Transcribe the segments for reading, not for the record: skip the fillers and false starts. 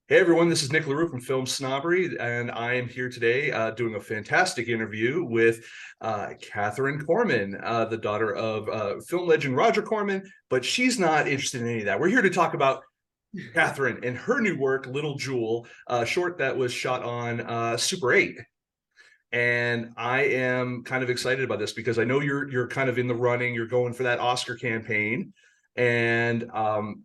Hey everyone, this is Nick LaRue from FilmSnobbery, and I am here today doing a fantastic interview with Catherine Corman, the daughter of film legend Roger Corman, but she's not interested in any of that. We're here to talk about Catherine and her new work, Little Jewel, a short that was shot on Super 8. And I am kind of excited about this because I know you're kind of in the running. You're going for that Oscar campaign, and I'm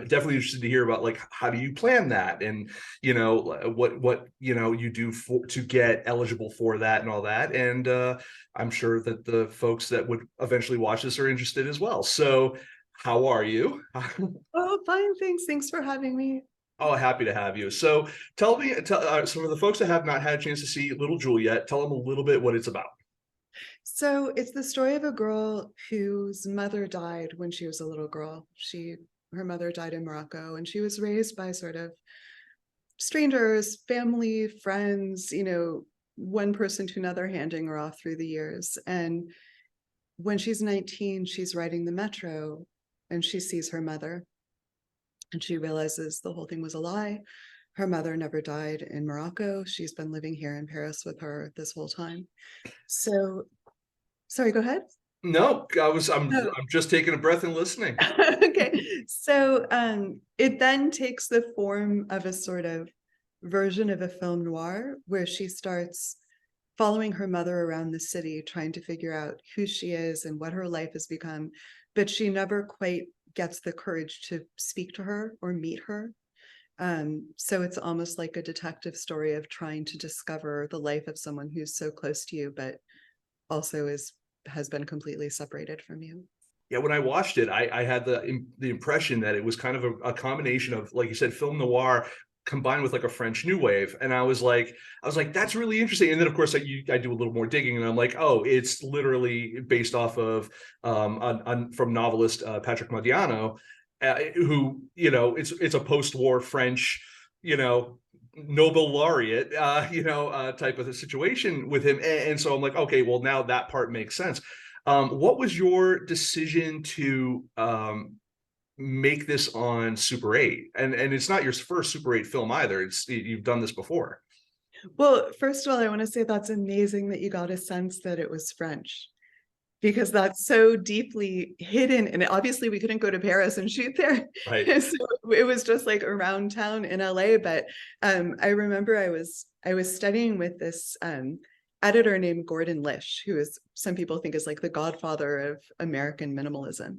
definitely interested to hear about like how do you plan that, and what you do to get eligible for that and all that. And I'm sure that the folks that would eventually watch this are interested as well. So, how are you? Oh, fine. Thanks. Thanks for having me. Oh, happy to have you. So tell some of the folks that have not had a chance to see Little Jewel yet, tell them a little bit what it's about. So it's the story of a girl whose mother died when she was a little girl. Her mother died in Morocco, and she was raised by sort of strangers, family, friends, one person to another handing her off through the years. And when she's 19, she's riding the metro and she sees her mother and she realizes the whole thing was a lie. Her mother never died in Morocco. She's been living here in Paris with her this whole time. So, sorry, go ahead. No, No. I'm just taking a breath and listening. Okay. So it then takes the form of a sort of version of a film noir where she starts following her mother around the city, trying to figure out who she is and what her life has become. But she never quite gets the courage to speak to her or meet her. So it's almost like a detective story of trying to discover the life of someone who's so close to you, but also has been completely separated from you. Yeah, when I watched it, I had the impression that it was kind of a combination of, like you said, film noir combined with like a French New Wave, and I was like, that's really interesting. And then of course I do a little more digging, and I'm like, oh, it's literally based off of from novelist Patrick Modiano, who it's a post-war French, you know. Nobel laureate, type of a situation with him, and so I'm like, okay, well now that part makes sense. What was your decision to make this on Super 8? And it's not your first Super 8 film either. You've done this before. Well, first of all, I want to say that's amazing that you got a sense that it was French because that's so deeply hidden. And obviously, we couldn't go to Paris and shoot there. Right. So it was just like around town in LA. But I remember I was studying with this editor named Gordon Lish, who is some people think is like the godfather of American minimalism.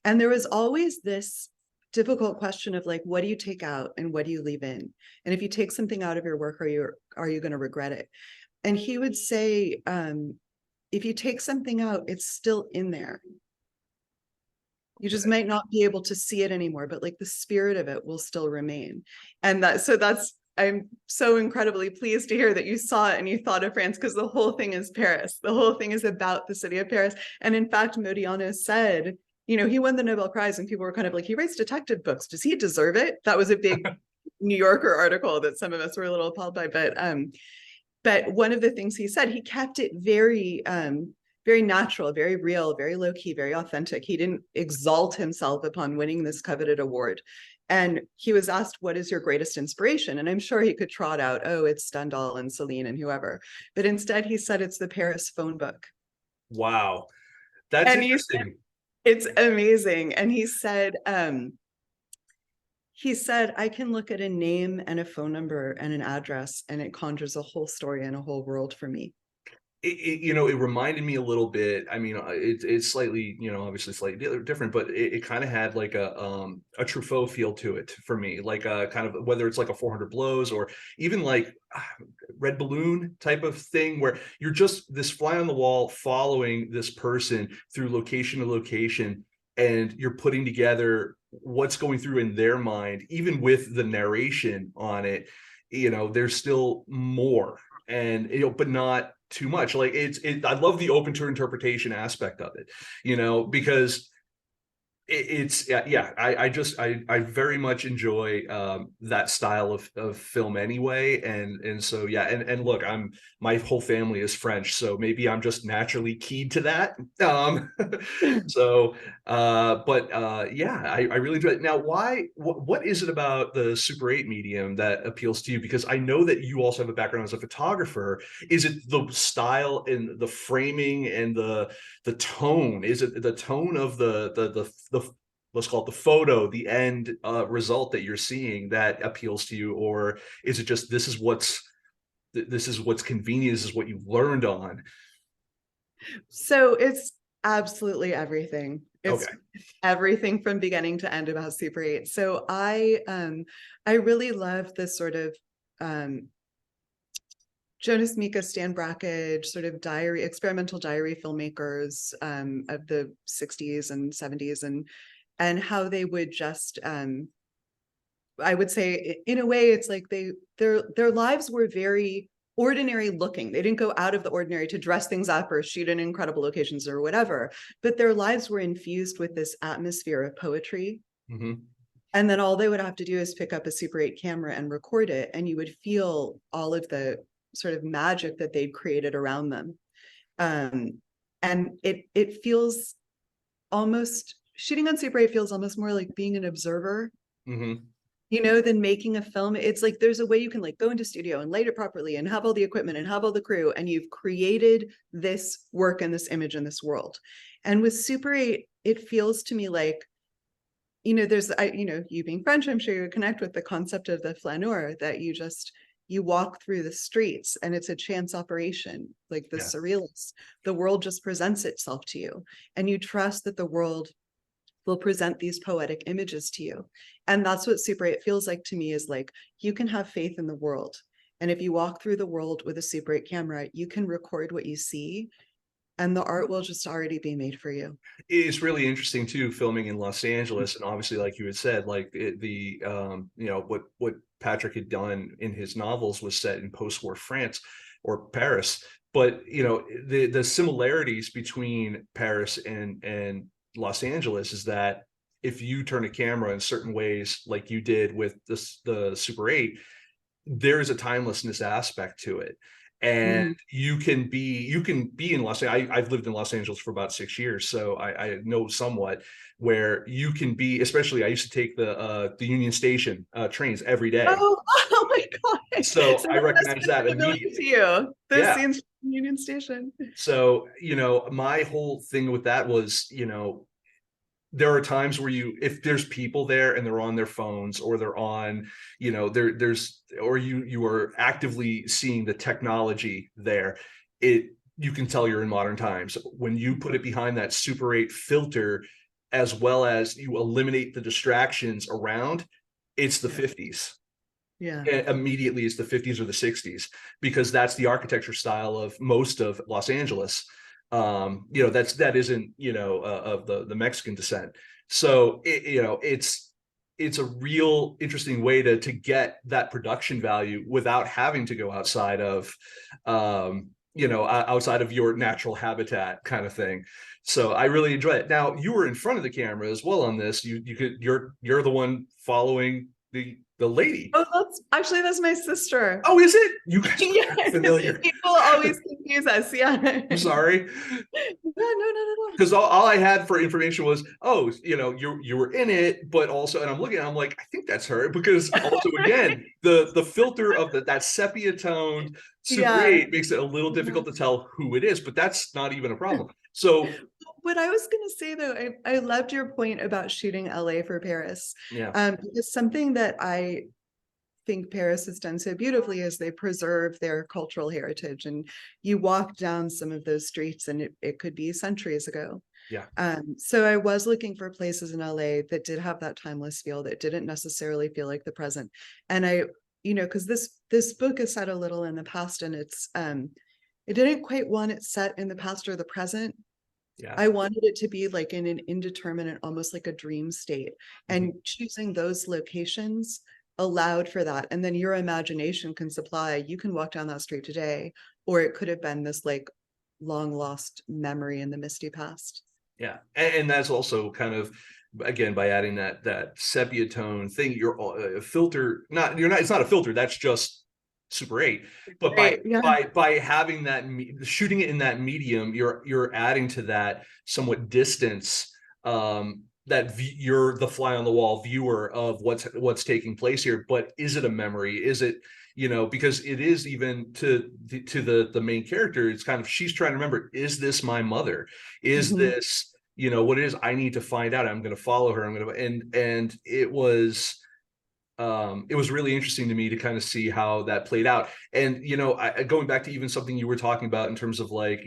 And there was always this difficult question of like, what do you take out and what do you leave in? And if you take something out of your work, are you going to regret it? And he would say, if you take something out, it's still in there. You just might not be able to see it anymore, but like the spirit of it will still remain. And I'm so incredibly pleased to hear that you saw it and you thought of France, because the whole thing is Paris. The whole thing is about the city of Paris. And in fact, Modiano said, he won the Nobel Prize and people were kind of like, he writes detective books. Does he deserve it? That was a big New Yorker article that some of us were a little appalled by. But one of the things he said, he kept it very, very natural, very real, very low key, very authentic. He didn't exalt himself upon winning this coveted award. And he was asked, what is your greatest inspiration? And I'm sure he could trot out, oh, it's Stendhal and Celine and whoever. But instead, he said it's the Paris phone book. Wow, that's And he said, interesting. it's amazing. And he said, I can look at a name and a phone number and an address, and it conjures a whole story and a whole world for me. It reminded me a little bit. I mean, it's slightly, obviously slightly different, but it kind of had like a Truffaut feel to it for me, like a kind of, whether it's like a 400 blows or even like Red Balloon type of thing, where you're just this fly on the wall following this person through location to location, and you're putting together what's going through in their mind, even with the narration on it. There's still more, and but not too much. Like I love the open to interpretation aspect of it, because it's yeah, I very much enjoy that style of film anyway, and so yeah, and look, my whole family is French, so maybe I'm just naturally keyed to that. So but yeah, I really enjoy it. Now, what is it about the Super 8 medium that appeals to you? Because I know that you also have a background as a photographer. Is it the style and the framing and the tone? Is it the tone of the let's call it the photo, the end result that you're seeing that appeals to you, or is it just this is what's convenient, this is what you've learned on? So it's absolutely everything. It's Okay. everything from beginning to end about Super 8. So I really love this sort of Jonas Mika, Stan Brakhage, sort of experimental diary filmmakers of the 60s and 70s, and how they would just I would say in a way it's like their lives were very ordinary looking. They didn't go out of the ordinary to dress things up or shoot in incredible locations or whatever, but their lives were infused with this atmosphere of poetry. Mm-hmm. And then all they would have to do is pick up a Super 8 camera and record it, and you would feel all of the sort of magic that they'd created around them. And it feels almost, shooting on Super 8 feels almost more like being an observer, Mm-hmm. than making a film. It's like there's a way you can like go into studio and light it properly and have all the equipment and have all the crew, and you've created this work and this image in this world. And with Super 8, it feels to me like, there's, you being French, I'm sure you connect with the concept of the flaneur, that you walk through the streets and it's a chance operation, like the Yeah. surrealists. The world just presents itself to you, and you trust that the world will present these poetic images to you. And that's what Super 8 feels like to me, is like, you can have faith in the world. And if you walk through the world with a Super 8 camera, you can record what you see, and the art will just already be made for you. It's really interesting too, filming in Los Angeles, and obviously, like you had said, like what Patrick had done in his novels was set in post-war France or Paris, but the similarities between Paris and Los Angeles is that if you turn a camera in certain ways, like you did with the Super 8, there is a timelessness aspect to it. And Mm-hmm. you can be in Los Angeles. I've lived in Los Angeles for about 6 years, so I know somewhat where you can be. Especially, I used to take the Union Station trains every day, Oh my God. so So I that must recognize have that been familiar to immediately. you, those Yeah. scenes from Union Station. So my whole thing with that was there are times where if there's people there and they're on their phones, or they're on there's or you are actively seeing the technology there, you can tell you're in modern times when you put it behind that Super 8 filter, as well as you eliminate the distractions around. It's the Yeah. 50s. Yeah. Immediately it's the 50s or the 60s, because that's the architecture style of most of Los Angeles. That isn't of the Mexican descent. So it's a real interesting way to get that production value without having to go outside of outside of your natural habitat, kind of thing. So I really enjoy it. Now, you were in front of the camera as well on this. You're the one following the lady. Oh, that's my sister. Oh, is it? You guys are Yeah, very familiar. people always confuse us. Yeah. I'm sorry. Yeah, no. Because all I had for information was, oh, you were in it, but also, and I'm looking, I'm like, I think that's her, because also again, the filter of that sepia toned Super Yeah. 8 makes it a little difficult Mhm. to tell who it is, but that's not even a problem. So What I was going to say though, I loved your point about shooting LA for Paris. yeah, Because something that I think Paris has done so beautifully is they preserve their cultural heritage, and you walk down some of those streets and it could be centuries ago. yeah. So I was looking for places in LA that did have that timeless feel, that didn't necessarily feel like the present. And because this book is set a little in the past, and it didn't quite want it set in the past or the present. Yeah. I wanted it to be like in an indeterminate, almost like a dream state. Mhm. And choosing those locations allowed for that. And then your imagination can supply, you can walk down that street today, or it could have been this like long lost memory in the misty past. Yeah. And that's also kind of again, by adding that sepia tone thing, you're a filter, it's not a filter, that's just Super 8. But Right. Yeah. by having that, shooting it in that medium, you're adding to that somewhat distance, that you're the fly on the wall viewer of what's taking place here. But is it a memory? Is it, because it is, even to the main character, it's kind of, she's trying to remember, is this my mother? Is this, what it is? I need to find out. I'm going to follow her. And it was really interesting to me to kind of see how that played out. And going back to even something you were talking about in terms of, like,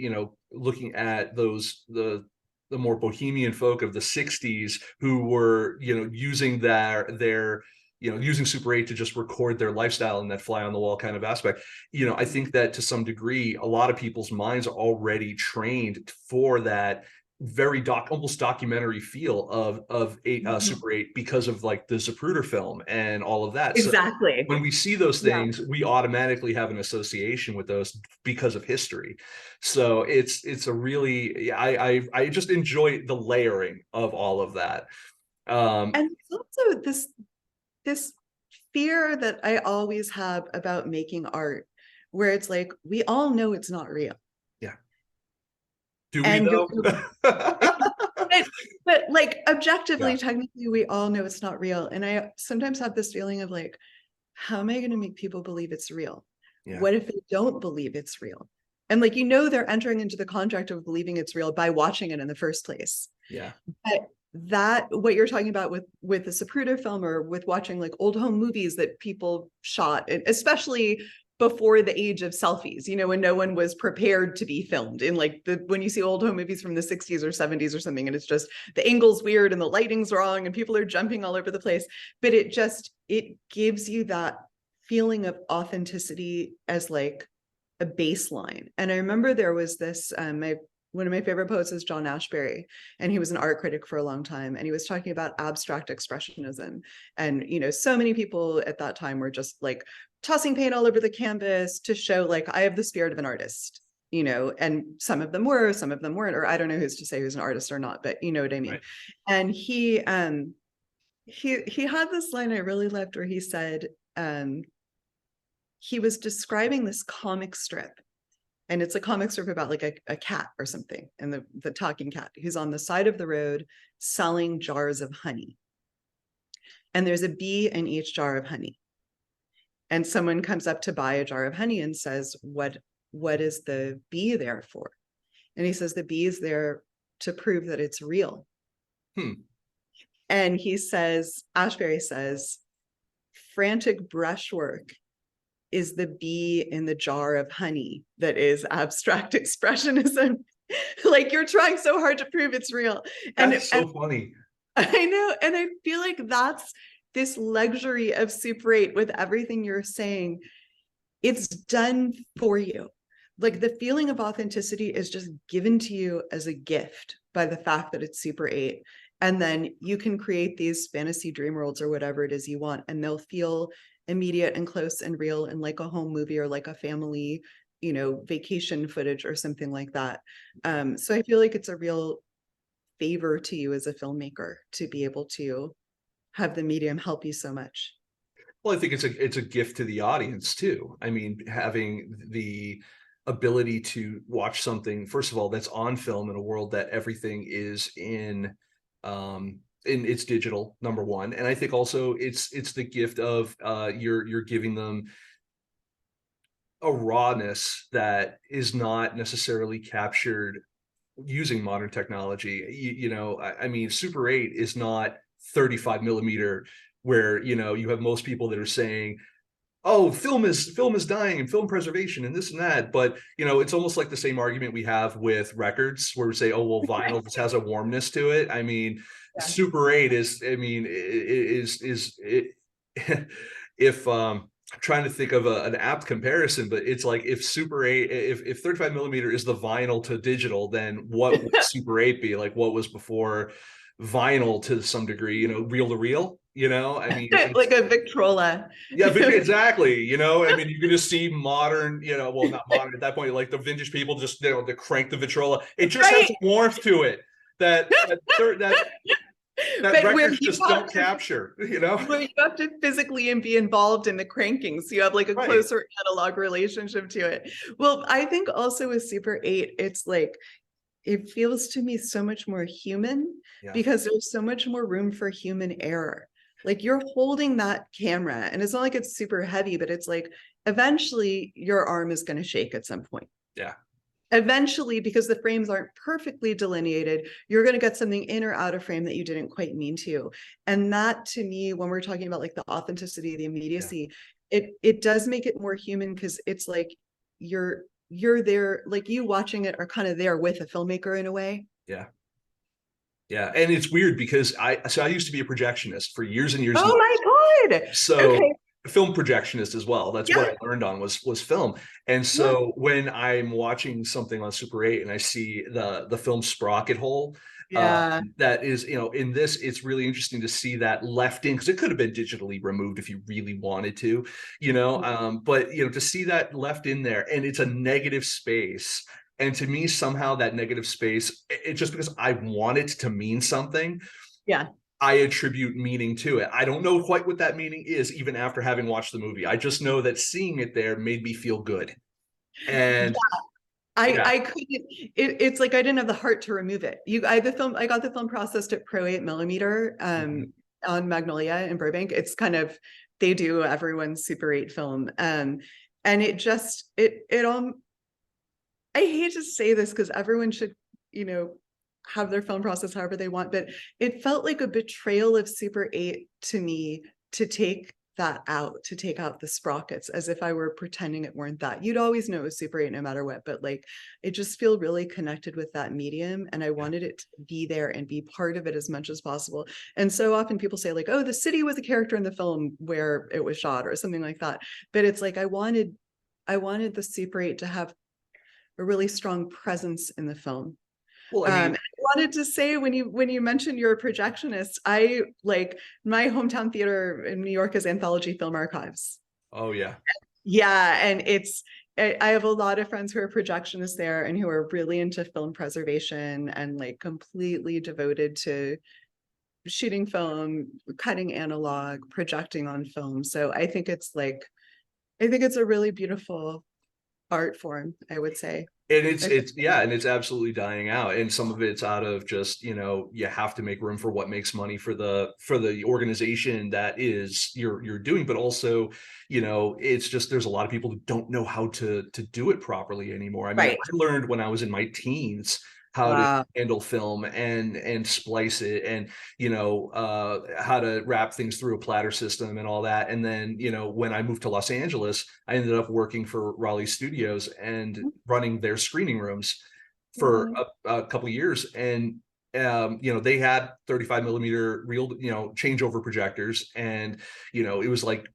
looking at the more bohemian folk of the 60s who were using their using Super 8 to just record their lifestyle in that fly on the wall kind of aspect. I think that to some degree a lot of people's minds are already trained for that very almost documentary feel of Super 8, because of, like, the Zapruder film and all of that. So Exactly. when we see those Yeah. things, we automatically have an association with those because of history. So it's a really, I just enjoy the layering of all of that. And also this fear that I always have about making art, where it's like, we all know it's not real. Yeah. Do we And though? but like, objectively, Yeah. technically, we all know it's not real. And I sometimes have this feeling of like, how am I going to make people believe it's real? Yeah. What if they don't believe it's real? And like, they're entering into the contract of believing it's real by watching it in the first place. Yeah. But that, what you're talking about with the Zapruder film, or with watching like old home movies that people shot, especially before the age of selfies, when no one was prepared to be filmed, in like when you see old home movies from the 60s or 70s or something, and it's just the angle's weird and the lighting's wrong and people are jumping all over the place. But it gives you that feeling of authenticity as like a baseline. And I remember there was this, one of my favorite poets is John Ashbery, and he was an art critic for a long time. And he was talking about abstract expressionism. And, so many people at that time were just like tossing paint all over the canvas to show, like, I have the spirit of an artist, and some of them were, some of them weren't, or I don't know who's to say who's an artist or not, but you know what I mean? Right. And he had this line I really loved where he said, he was describing this comic strip. And it's a comic strip about like a cat or something, and the talking cat who's on the side of the road selling jars of honey. And there's a bee in each jar of honey. And someone comes up to buy a jar of honey and says, what is the bee there for? And he says, the bee is there to prove that it's real. And he says, Ashbery says, frantic brushwork is the bee in the jar of honey that is abstract expressionism. Like, you're trying so hard to prove it's real. That's so funny. I know. And I feel like that's this luxury of Super 8 with everything you're saying. It's done for you. Like, the feeling of authenticity is just given to you as a gift by the fact that it's Super 8. And then you can create these fantasy dream worlds or whatever it is you want, and they'll feel immediate and close and real, and like a home movie or like a family, vacation footage or something like that. So I feel like it's a real favor to you as a filmmaker to be able to have the medium help you so much. Well, I think it's a gift to the audience too. I mean, having the ability to watch something, first of all, that's on film in a world that everything is in it's digital, number one. And I think also it's the gift of you're giving them a rawness that is not necessarily captured using modern technology. I mean, Super 8 is not 35 millimeter, where you have most people that are saying, oh, film is dying and film preservation and this and that. But it's almost like the same argument we have with records, where we say, oh, well, vinyl just has a warmness to it. I mean, yeah. Super 8 is, I mean, if I'm trying to think of an apt comparison, but it's like, if Super 8, if 35 millimeter is the vinyl to digital, then what would Super 8 be? Like, what was before vinyl to some degree, reel to reel? I mean, like a Victrola. Yeah, exactly. I mean, you can just see modern, well, not modern at that point, like the vintage people just, to crank the Victrola. It just has a warmth to it that that But where records you just have don't to capture, you know? where you have to physically and be involved in the cranking, so you have like a Right. closer analog relationship to it. Well, I think also with Super 8, it's like it feels to me so much more human Yeah. because there's so much more room for human error. Like you're holding that camera, and it's not like it's super heavy, but it's like eventually your arm is going to shake at some point. Yeah. Eventually, because the frames aren't perfectly delineated, you're going to get something in or out of frame that you didn't quite mean to. And that to me, when we're talking about like the authenticity, the Yeah. immediacy, it does make it more human, because it's like you're there, like you watching it are kind of there with a filmmaker in a way. Yeah. Yeah. And it's weird because I used to be a projectionist for years and years and Oh years. my God. So Okay. film projectionist as well. That's what Yeah. I learned on was film. And Yeah. so when I'm watching something on Super 8 and I see the film sprocket hole, Yeah. that is, in this, it's really interesting to see that left in, because it could have been digitally removed if you really wanted to, but to see that left in there, and it's a negative space. And to me, somehow that negative space, it's just because I want it to mean something. Yeah. I attribute meaning to it. I don't know quite what that meaning is, even after having watched the movie. I just know that seeing it there made me feel good. Yeah. And yeah. I couldn't, it's like I didn't have the heart to remove it. I got the film processed at Pro 8mm Mhm. on Magnolia in Burbank. It's kind of, they do everyone's Super 8 film. And it just it I hate to say this because everyone should, you know, have their film process however they want, but it felt like a betrayal of Super 8 to me to take that out, to take out the sprockets, as if I were pretending it weren't that. You'd always know it was Super 8 no matter what, but like it just feel really connected with that medium, and I Yeah. wanted it to be there and be part of it as much as possible. And so often people say like, oh, the city was a character in the film where it was shot or something like that. But it's like I wanted the Super 8 to have a really strong presence in the film. Well, I mean, I wanted to say, when you mentioned you're a projectionist, I like my hometown theater in New York is Anthology Film Archives. oh yeah. Yeah, and I have a lot of friends who are projectionists there and who are really into film preservation and like completely devoted to shooting film, cutting analog, projecting on film. So I think it's a really beautiful art form, I would say. And I it's yeah, and it's absolutely dying out. And some of it's out of just, you have to make room for what makes money for the organization that is you're doing, but also, it's just there's a lot of people who don't know how to do it properly anymore. I mean, Right. I learned when I was in my teens how to Wow. handle film and splice it, and how to wrap things through a platter system and all that. And then when I moved to Los Angeles, I ended up working for Raleigh Studios and running their screening rooms for Wow. a couple of years. And they had 35 millimeter real changeover projectors, and it was like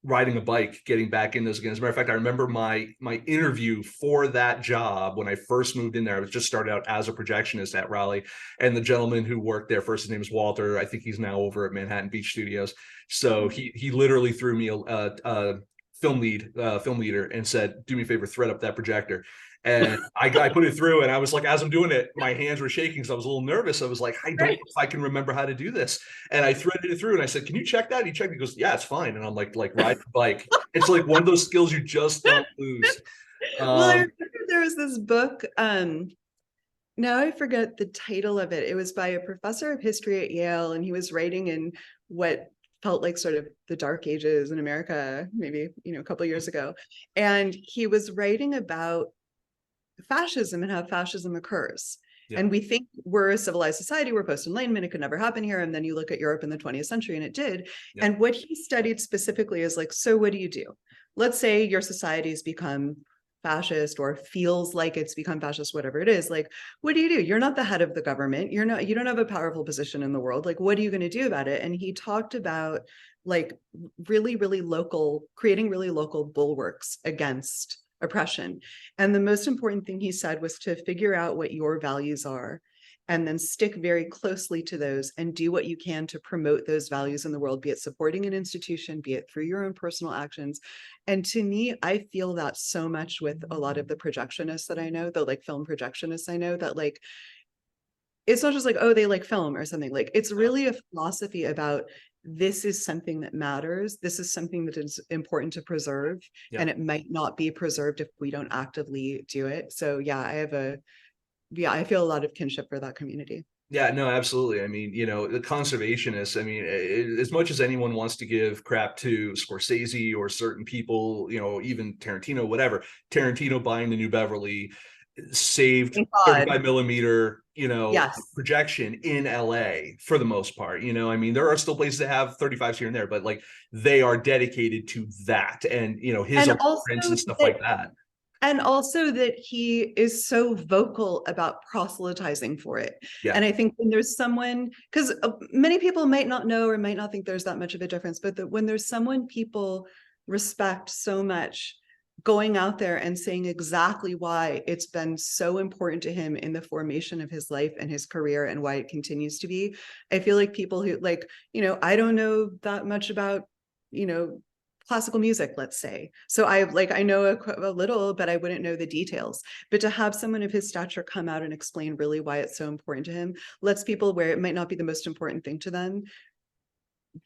riding a bike getting back in those again. As a matter of fact, I remember my interview for that job when I first moved in there. I was just started out as a projectionist at Raleigh, and the gentleman who worked there, first his name is Walter. I think he's now over at Manhattan Beach Studios. So he literally threw me a film leader, and said, "Do me a favor, thread up that projector." And I put it through, and I was like, as I'm doing it, my hands were shaking, so I was a little nervous. I was like, I don't know Right. if I can remember how to do this. And I threaded it through, and I said, "Can you check that?" He checked. He goes, "Yeah, it's fine." And I'm like ride the bike. It's like one of those skills you just don't lose. Well, I Um, remember there was this book, now I forget the title of it. It was by a professor of history at Yale, and he was writing in what felt like sort of the dark ages in America, maybe, a couple of years ago. And he was writing about fascism and how fascism occurs. yeah, And we think we're a civilized society, we're post-Enlightenment, it could never happen here. And then you look at Europe in the 20th century and it did. yeah, And what he studied specifically is like, so what do you do? Let's say your society's become fascist or feels like it's become fascist, whatever it is. Like, what do? You're not the head of the government. You don't have a powerful position in the world. Like, what are you going to do about it? And he talked about like really, really local, creating really local bulwarks against oppression. And the most important thing he said was to figure out what your values are and then stick very closely to those and do what you can to promote those values in the world, be it supporting an institution, be it through your own personal actions. And to me, I feel that so much with a lot of the projectionists that I know, the like film projectionists I know, that like it's not just like, oh, they like film or something. Like, it's really a philosophy about this is something that matters. This is something that is important to preserve, Yeah. and it might not be preserved if we don't actively do it. So yeah, I feel a lot of kinship for that community. Yeah, no, absolutely. I mean, the conservationists, I mean, as much as anyone wants to give crap to Scorsese or certain people, even Tarantino, whatever, Tarantino buying the New Beverly saved Thank God. 35 millimeter, Yes. projection in LA for the most part. I mean, there are still places that have 35s here and there, but like they are dedicated to that and, his And prints also and stuff that like that. and also that he is so vocal about proselytizing for it. Yeah. And I think when there's someone, because many people might not know or might not think there's that much of a difference, but that when there's someone people respect so much going out there and saying exactly why it's been so important to him in the formation of his life and his career and why it continues to be, I feel like people who like, I don't know that much about, you know, classical music, let's say. So I know a little, but I wouldn't know the details. But to have someone of his stature come out and explain really why it's so important to him lets people where it might not be the most important thing to them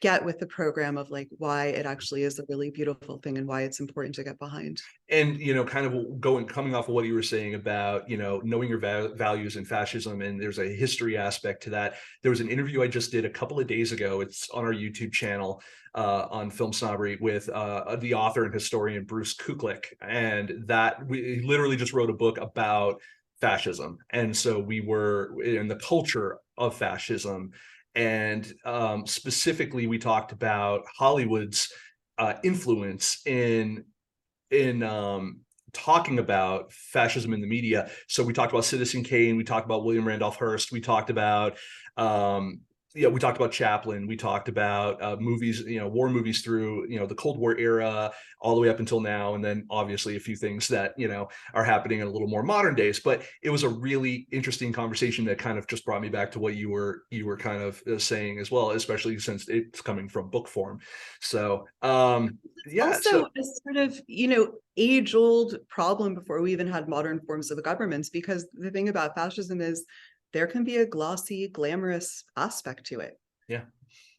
get with the program of like why it actually is a really beautiful thing and why it's important to get behind. And kind of coming off of what you were saying about knowing your values and fascism, and there's a history aspect to that. There was an interview I just did a couple of days ago. It's on our YouTube channel, on FilmSnobbery, with the author and historian Bruce Kuklick, and that we literally just wrote a book about fascism, and so we were in the culture of fascism, and specifically we talked about Hollywood's influence in talking about fascism in the media. So we talked about Citizen Kane, we talked about William Randolph Hearst, we talked about we talked about Chaplin, we talked about movies, war movies through the Cold War era all the way up until now, and then obviously a few things that are happening in a little more modern days. But it was a really interesting conversation that kind of just brought me back to what you were kind of saying as well, especially since it's coming from book form. So yeah, Also so a sort of, age old problem before we even had modern forms of governments, because the thing about fascism is there can be a glossy, glamorous aspect to it, yeah.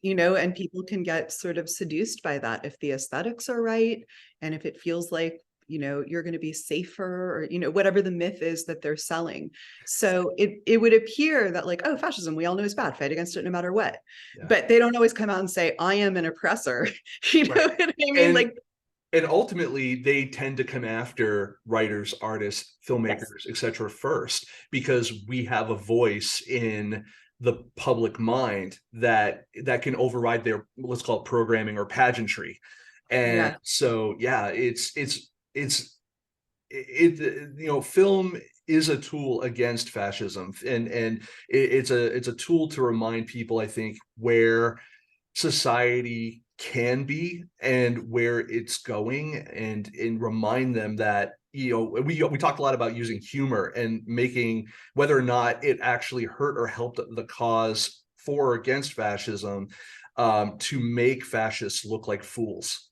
and people can get sort of seduced by that if the aesthetics are right and if it feels like, you're going to be safer or, whatever the myth is that they're selling. So it would appear that like, oh, fascism, we all know is bad, fight against it no matter what. Yeah. But they don't always come out and say, I am an oppressor. You know Right. what I mean? And Like, and ultimately they tend to come after writers, artists, yes. filmmakers, etc. first, because we have a voice in the public mind that can override their, let's call it, programming or pageantry. And Yeah. so yeah, film is a tool against fascism, and it's a tool to remind people, I think, where society can be and where it's going, and remind them that we talked a lot about using humor and making, whether or not it actually hurt or helped the cause for or against fascism, to make fascists look like fools,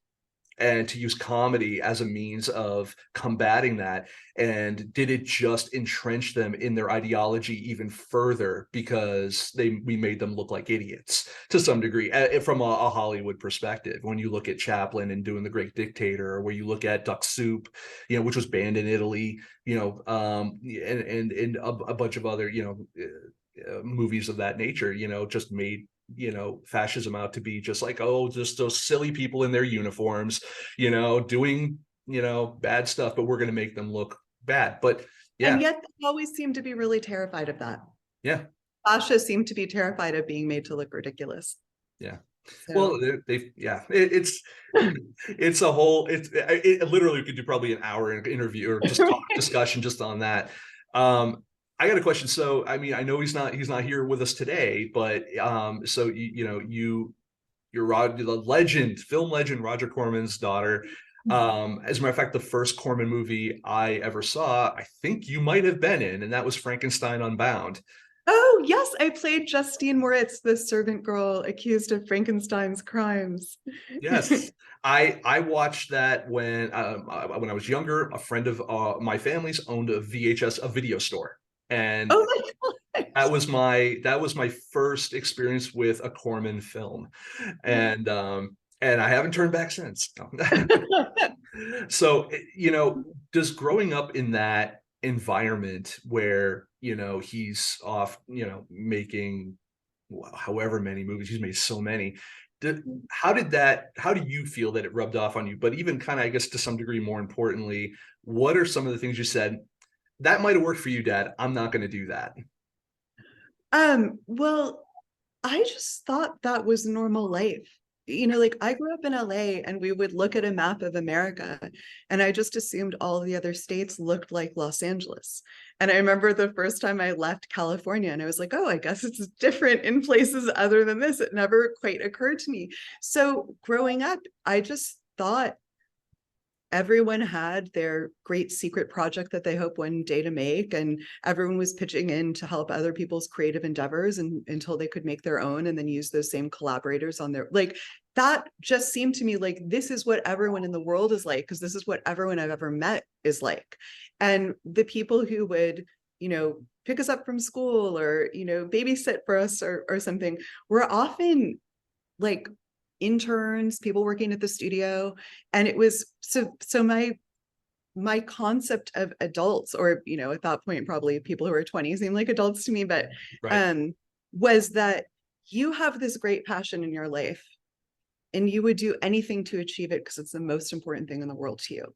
and to use comedy as a means of combating that. And did it just entrench them in their ideology even further, because we made them look like idiots to some degree, from a Hollywood perspective? When you look at Chaplin and doing The Great Dictator, or where you look at Duck Soup, which was banned in Italy, and a bunch of other movies of that nature, just made fascism out to be just like, oh, just those silly people in their uniforms, doing bad stuff, but we're going to make them look bad. But And yeah. yet they always seem to be really terrified of that. Yeah. Fascists seem to be terrified of being made to look ridiculous. Yeah. So Well, yeah, it's a whole, it literally could do probably an hour interview or just talk discussion just on that. I got a question. So, I mean, I know he's not here with us today, but so you're the legend, film legend, Roger Corman's daughter. As a matter of fact, the first Corman movie I ever saw, I think you might have been in, and that was Frankenstein Unbound. oh yes, I played Justine Moritz, the servant girl accused of Frankenstein's crimes. Yes, I watched that when I was younger. A friend of my family's owned a VHS, a video store, and Oh my That was my first experience with a Corman film, and I haven't turned back since. So, you know, does growing up in that environment where, you know, he's off, you know, making however many movies, he's made so many. How do you feel that it rubbed off on you? But even kind of, I guess, to some degree, more importantly, what are some of the things you said that might have worked for you, Dad? I'm not going to do that. Well, I just thought that was normal life. You know, like I grew up in LA and we would look at a map of America and I just assumed all the other states looked like Los Angeles. And I remember the first time I left California and I was like, oh, I guess it's different in places other than this. It never quite occurred to me. So growing up, I just thought everyone had their great secret project that they hope one day to make, and everyone was pitching in to help other people's creative endeavors and until they could make their own and then use those same collaborators on their, like, that just seemed to me like this is what everyone in the world is like, because this is what everyone I've ever met is like. And the people who would, you know, pick us up from school or, you know, babysit for us or something were often like interns, people working at the studio. And it was so my concept of adults, or, you know, at that point, probably people who are 20 seem like adults to me, but Right. was that you have this great passion in your life and you would do anything to achieve it because it's the most important thing in the world to you.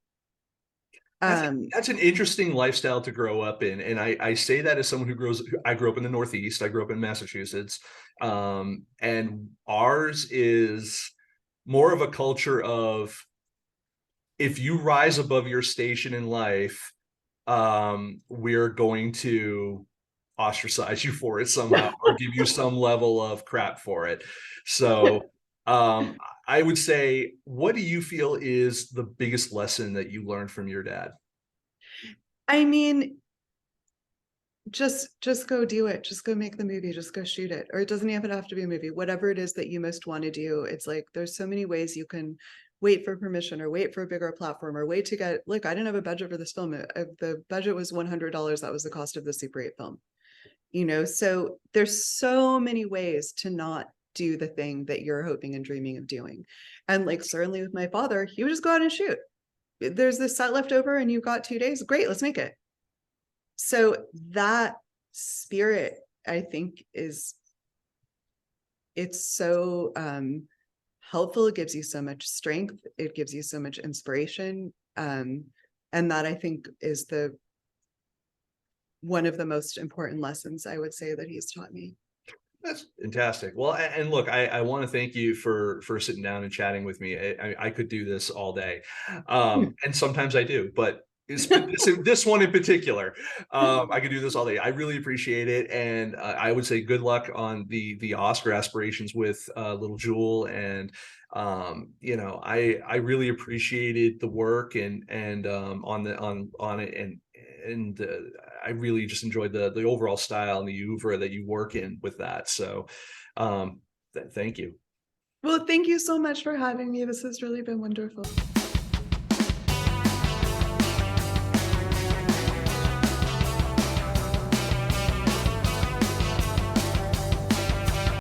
That's an interesting lifestyle to grow up in, and I say that as someone who I grew up in the Northeast. I grew up in Massachusetts, and ours is more of a culture of if you rise above your station in life, we're going to ostracize you for it somehow or give you some level of crap for it. So, I would say, what do you feel is the biggest lesson that you learned from your dad? I mean, just go do it, just go make the movie, just go shoot it, or it doesn't even have to be a movie, whatever it is that you most want to do. It's like there's so many ways you can wait for permission or wait for a bigger platform or wait to get, look, I didn't have a budget for this film. The budget was $100. That was the cost of the Super 8 film, you know. So there's so many ways to not do the thing that you're hoping and dreaming of doing. And like certainly with my father, he would just go out and shoot. There's this set left over and you've got 2 days, great, let's make it. So that spirit, I think, is, it's so helpful. It gives you so much strength. It gives you so much inspiration. And that, I think, is the one of the most important lessons I would say that he's taught me. That's fantastic. Well, and look, I want to thank you for sitting down and chatting with me. I could do this all day, and sometimes I do, but this one in particular, I could do this all day. I really appreciate it, and I would say good luck on the Oscar aspirations with Little Jewel, and you know, I really appreciated the work and on it, and I really just enjoyed the overall style and the oeuvre that you work in with that. So, thank you. Well, thank you so much for having me. This has really been wonderful.